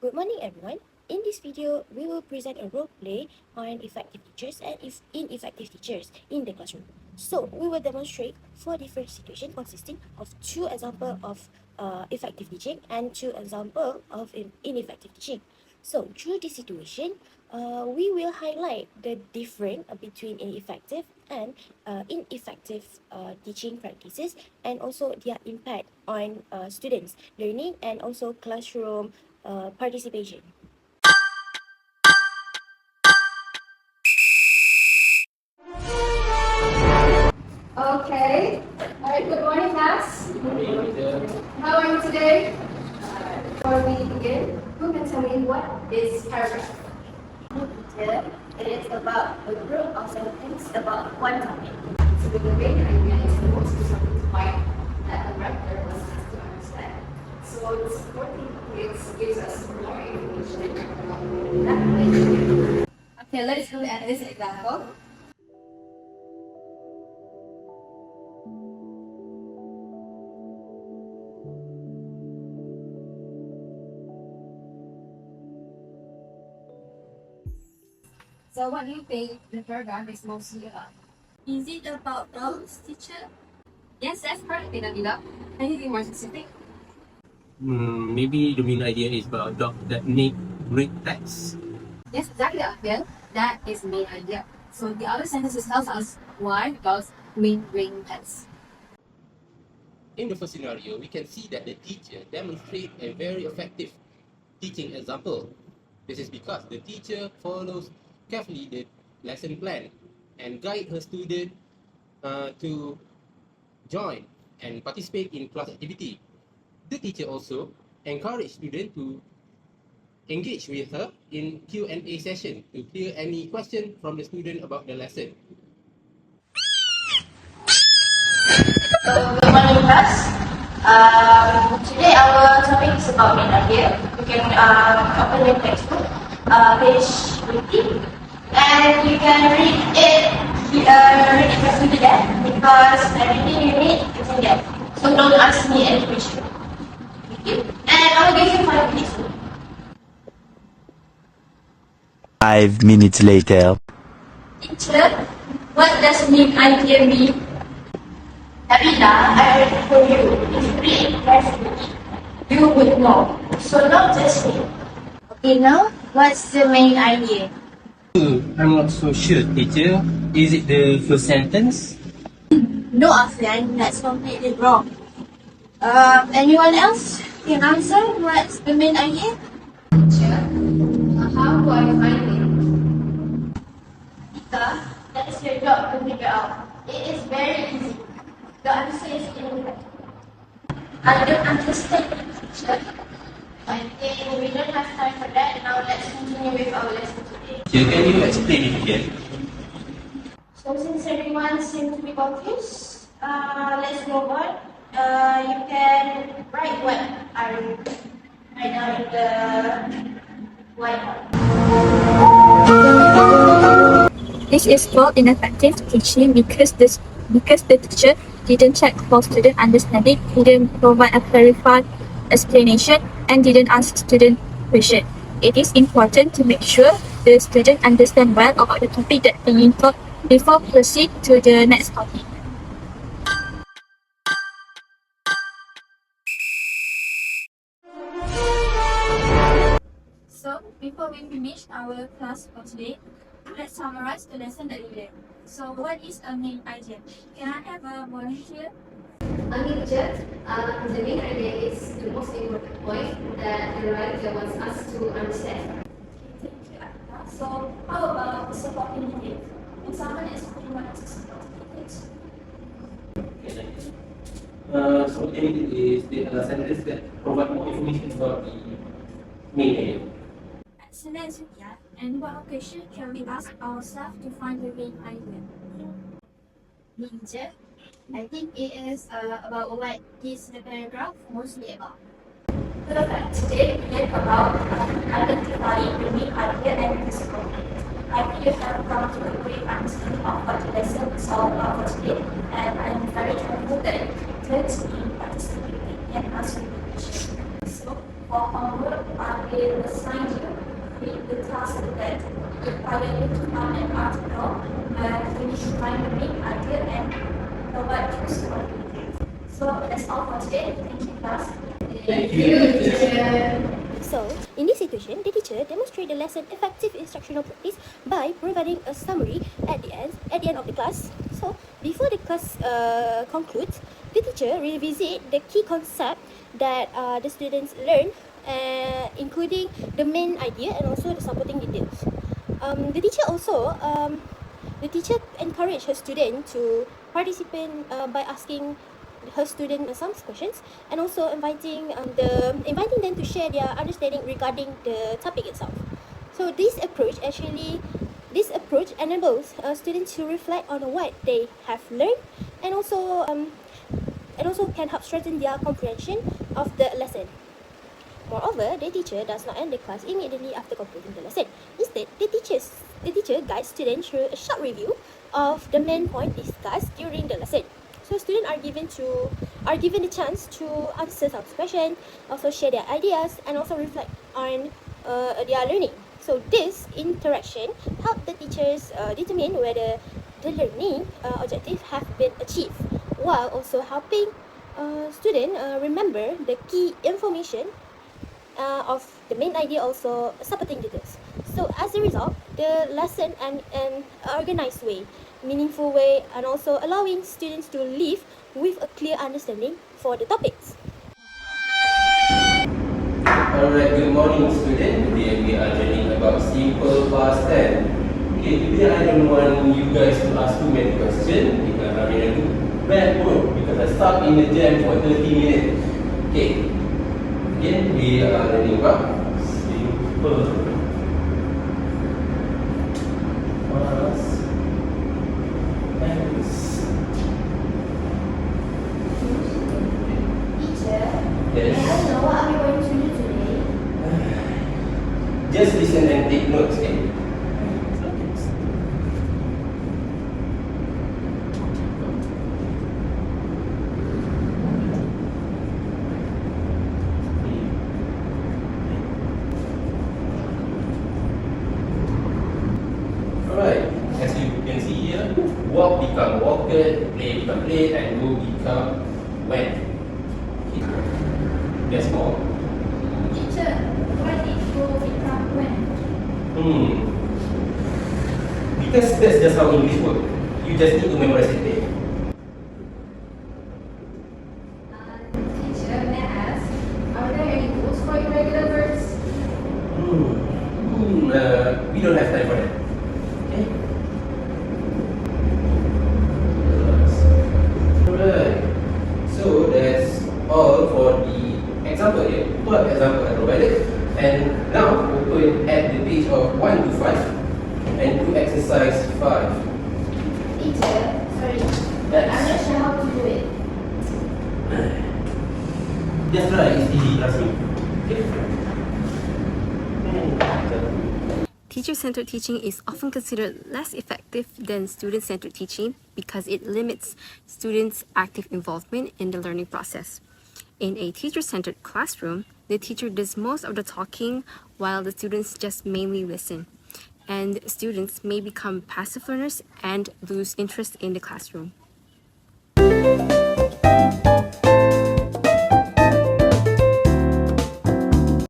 Good morning, everyone. In this video, we will present a role play on effective teachers and ineffective teachers in the classroom. So, we will demonstrate 4 different situations consisting of 2 examples of effective teaching and 2 examples of ineffective teaching. So, through this situation, we will highlight the difference between ineffective and ineffective teaching practices and also their impact on students' learning and also classroom participation. Okay. All right. Good morning, class. How are you today? Before we begin, who can tell me what is paragraph? It is about a group of sentences about one topic. So the main idea is the most important point that the writer wants us to understand. So the supporting text gives us more information. Okay, let's look at this example. So what do you think the paragraph is mostly about? Is it about dogs, teacher? Yes, that's correct, Nabilah. Anything more specific? Maybe the main idea is about a dog that make great pets. Yes, exactly, Alfian. That is the main idea. So the other sentences tells us why dogs mean bring pets. In the first scenario, we can see that the teacher demonstrates a very effective teaching example. This is because the teacher follows carefully the lesson plan and guide her student to join and participate in class activity. The teacher also encourage students to engage with her in Q&A session to clear any question from the student about the lesson. Good morning, class. Today our topic is about main idea. You can open your textbook, page 50, and you can read it carefully there because everything you need is in there. So don't ask me any question. Thank you. And I will give you 5 minutes. 5 minutes later. Teacher, what does main idea mean? Nabilah, I read it for you. If you read it carefully, you would know. So not just me. Okay, now what's the main idea? I'm not so sure, teacher. Is it the first sentence? No, Alfian, that's completely wrong. Anyone else can answer what's the main idea? Teacher, how do I find it? Atiqah, that is your job to figure out. It is very easy. The answer is ineffective. I don't understand it, teacher. I think we don't have time for that. Now let's continue with our lesson today. Teacher, can you explain it again? So since everyone seems to be confused, let's move on. You can write what I write down in the whiteboard. This is called ineffective teaching because the teacher didn't check for student understanding, didn't provide a clarified explanation, and didn't ask student question. It is important to make sure the student understand well about the topic that being taught before proceed to the next topic. So, before we finish our class for today, let's summarize the lesson that we learned. So, what is a main idea? Can I have a volunteer? Teacher, the main idea is the most important point that the writer wants us to understand. Thank you, Aina. So, how about supporting text? When someone is pretty much supporting text, So it is the sentence that provide more information about the main idea. excellent, yeah. And what question can we ask ourselves to find the main idea? Teacher, I think it is about what is the paragraph mostly about. Perfect. Today we learned about identifying the main idea and discovering it. I think you have come to a great understanding of what the lesson is all about for today, and I'm very thankful that you took turns in participating and answering the questions. So, For homework, I will assign you with the task that require you to find an article and finish find the main idea and provide clues for it. So that's all for today. Thank you, class. Thank you, teacher. So, in this situation, the teacher demonstrates the lesson effective instructional practice by providing a summary at the end of the class. So, before the class concludes, the teacher revisit the key concept that the students learn, including the main idea and also the supporting details. The teacher encourage her student to participate by asking her student some questions and also inviting them to share their understanding regarding the topic itself. So this approach enables students to reflect on what they have learned and also can help strengthen their comprehension of the lesson. Moreover, the teacher does not end the class immediately after completing the lesson. Instead, the teacher guides students through a short review of the main point discussed during the lesson. So students are given the chance to answer some questions, also share their ideas, and also reflect on their learning. So this interaction helps the teachers determine whether the learning objectives have been achieved, while also helping students remember the key information of the main idea, also supporting details. So as a result, the lesson and an organized way, meaningful way, and also allowing students to leave with a clear understanding for the topics. Alright, good morning students. Today we are learning about simple past tense. Okay, today I don't want you guys to ask too many questions because I'm in a bad mood because I stuck in the jam for 30 minutes. Okay, again we are learning about simple past tense. Teacher, Yes. may I know what are we going to do today? Just listen and take notes, okay? Alright, as you can see here, walk become walked, play become played, and go become went. Okay. There's more. Teacher, why did you become when? Because that's just how English works. You just need to memorize it there. Teacher, may I ask, are there any rules for irregular verbs? We don't have time for that. Okay? Alright. So that's all for the example here. 12 example I provided. And now open at the page of 1 to 5 and do exercise 5. Teacher, sorry, but I'm not sure how to do it. Just try, it's easy, trust me. Okay? Teacher-centered teaching is often considered less effective than student-centered teaching because it limits students' active involvement in the learning process. In a teacher-centered classroom, the teacher does most of the talking while the students just mainly listen, and students may become passive learners and lose interest in the classroom.